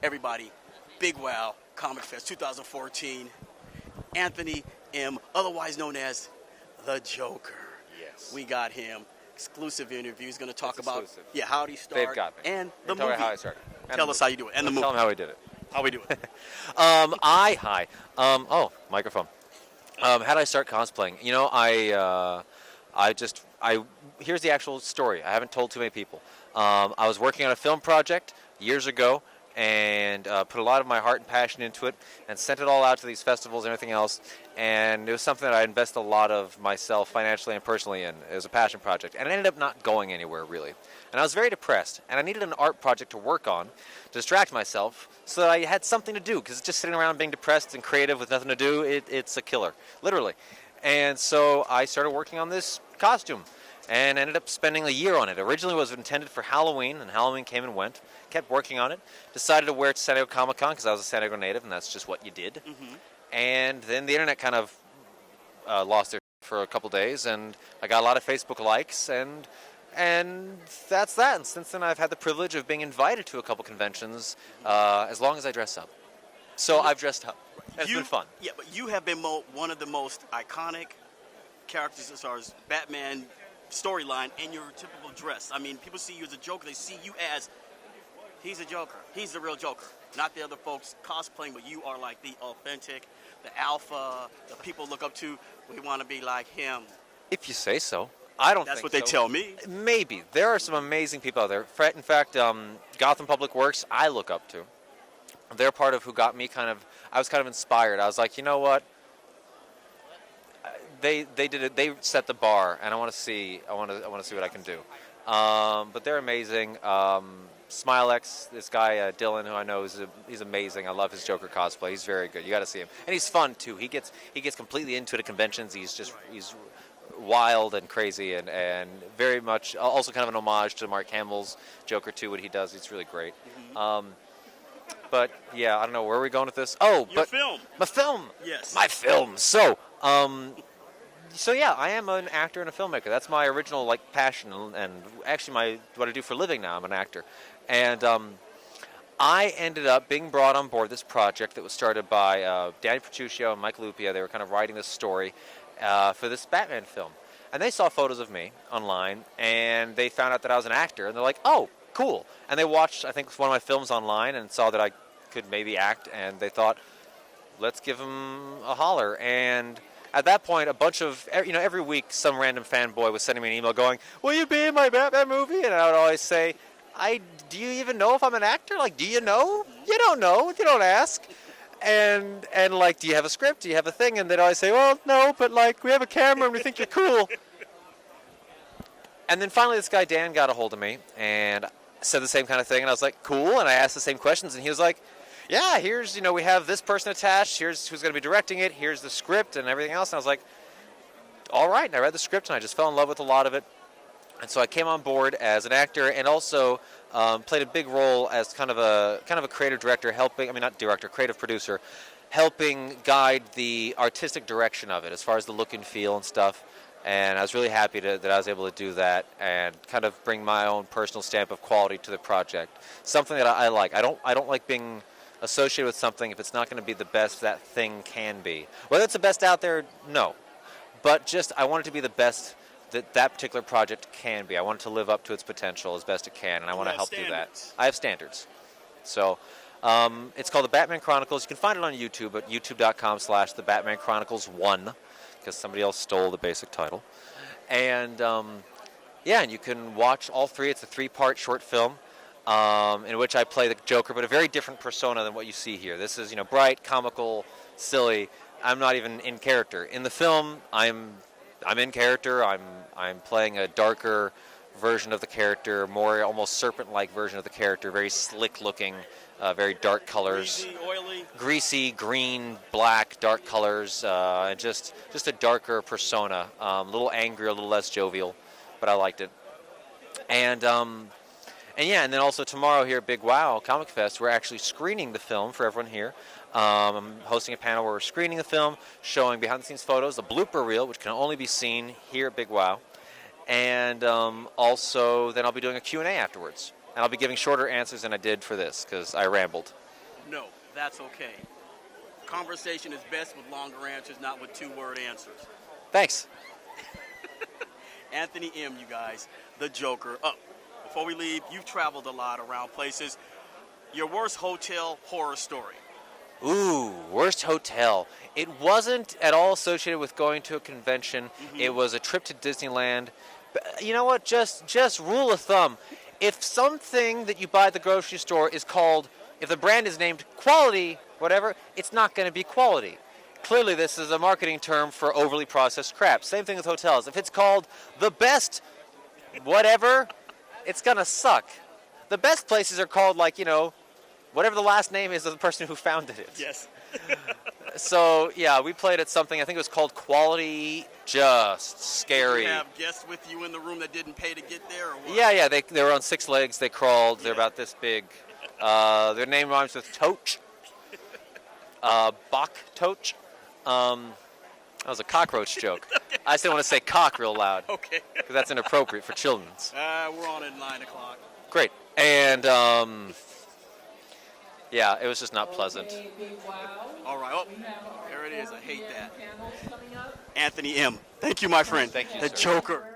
everybody, Big Wow Comicfest 2014. Anthony M., otherwise known as the Joker. Yes. We got him. Exclusive interview. He's going to talk about exclusive. how he started. They've got me. And the tell movie. me how I started. Tell us how you do it. And the movie. Tell them how we did it. How we do it. Microphone. How did I start cosplaying? You know, here's the actual story. I haven't told too many people. I was working on a film project years ago and put a lot of my heart and passion into it and sent it all out to these festivals and everything else. And it was something that I invested a lot of myself financially and personally in. It was a passion project. And it ended up not going anywhere, really. And I was very depressed. And I needed an art project to work on to distract myself so that I had something to do. Because just sitting around being depressed and creative with nothing to do, it's a killer, literally. And so I started working on this costume and ended up spending a year on it. Originally it was intended for Halloween, and Halloween came and went. Kept working on it. Decided to wear it to San Diego Comic-Con because I was a San Diego native, and that's just what you did. Mm-hmm. And then the internet kind of lost it for a couple days, and I got a lot of Facebook likes, and that's that. And since then I've had the privilege of being invited to a couple conventions as long as I dress up. So I've dressed up. It's been fun. Yeah, but you have been one of the most iconic characters as far as Batman storyline and your typical dress. I mean, people see you as a Joker. They see you as, he's a Joker. He's the real Joker. Not the other folks cosplaying, but you are like the authentic, the alpha, the people look up to. We want to be like him. If you say so. I don't think so. That's what they tell me. Maybe. There are some amazing people out there. In fact, Gotham Public Works, I look up to. They're part of who got me I was kind of inspired. I was like, you know what? They did it. They set the bar, and I want to see what I can do. But they're amazing. Smilex, this guy Dylan, who I know he's amazing. I love his Joker cosplay. He's very good. You got to see him, and he's fun too. He gets completely into it at conventions. He's wild and crazy, and very much also kind of an homage to Mark Hamill's Joker too. What he does, it's really great. Mm-hmm. But yeah, I don't know where are we going with this. Your film. My film. Yes. My film. So yeah, I am an actor and a filmmaker. That's my original passion, and actually what I do for a living now. I'm an actor, and I ended up being brought on board this project that was started by Danny Petruccio and Mike Lupia. They were kind of writing this story for this Batman film, and they saw photos of me online, and they found out that I was an actor, and they're like, "Oh, cool!" And they watched, I think, one of my films online, and saw that I could maybe act, and they thought, "Let's give him a holler." And at that point, a bunch of, every week some random fanboy was sending me an email going, "Will you be in my Batman movie?" And I would always say, "Do you even know if I'm an actor? Do you know? You don't know. You don't ask." And do you have a script? Do you have a thing? And they'd always say, "Well, no, but we have a camera and we think you're cool." And then finally this guy Dan got a hold of me and said the same kind of thing. And I was like, "Cool." And I asked the same questions, and he was like, "Yeah, here's, we have this person attached. Here's who's going to be directing it. Here's the script and everything else." And I was like, all right. And I read the script, and I just fell in love with a lot of it. And so I came on board as an actor, and also played a big role as kind of a creative director, creative producer, helping guide the artistic direction of it as far as the look and feel and stuff. And I was really happy that I was able to do that and kind of bring my own personal stamp of quality to the project. Something that I like. I don't like being associated with something if it's not going to be the best that thing can be. Whether it's the best out there, no. But just I want it to be the best that particular project can be. I want it to live up to its potential as best it can, and I want to help do that. I have standards. So it's called The Batman Chronicles. You can find it on YouTube at youtube.com/The Batman Chronicles 1, because somebody else stole the basic title. And and you can watch all three. It's a 3-part short film in which I play the Joker, but a very different persona than what you see here. This is, bright, comical, silly. I'm not even in character. In the film, I'm in character. I'm playing a darker version of the character, more almost serpent-like version of the character, very slick-looking, very dark colors. Greasy, oily. Greasy, green, black, dark colors, and just a darker persona. A little angry, a little less jovial, but I liked it. And then also tomorrow here at Big Wow Comicfest, we're actually screening the film for everyone here. I'm hosting a panel where we're screening the film, showing behind-the-scenes photos, a blooper reel, which can only be seen here at Big Wow. And also, then I'll be doing a Q&A afterwards. And I'll be giving shorter answers than I did for this, because I rambled. No, that's okay. Conversation is best with longer answers, not with two-word answers. Thanks. Anthony M., you guys, the Joker. Before we leave, you've traveled a lot around places. Your worst hotel horror story? Ooh, worst hotel. It wasn't at all associated with going to a convention. Mm-hmm. It was a trip to Disneyland. But you know what? Just rule of thumb. If something that you buy at the grocery store is called, if the brand is named quality, whatever, it's not going to be quality. Clearly, this is a marketing term for overly processed crap. Same thing with hotels. If it's called the best whatever, it's going to suck. The best places are called, like, you know, whatever the last name is of the person who founded it. Yes. So, yeah, we played at something, I think it was called Quality, just scary. Did you have guests with you in the room that didn't pay to get there, or what? Yeah, they were on 6 legs, they crawled, they're about this big. Their name rhymes with Toch. Bach Toch. That was a cockroach joke. I just didn't want to say cock real loud. Okay. Because that's inappropriate for children's. We're on at 9 o'clock. Great. And, yeah, it was just not pleasant. All right. Oh, there it is. I hate that. Anthony M. Thank you, my friend. Thank you, The sir. Joker.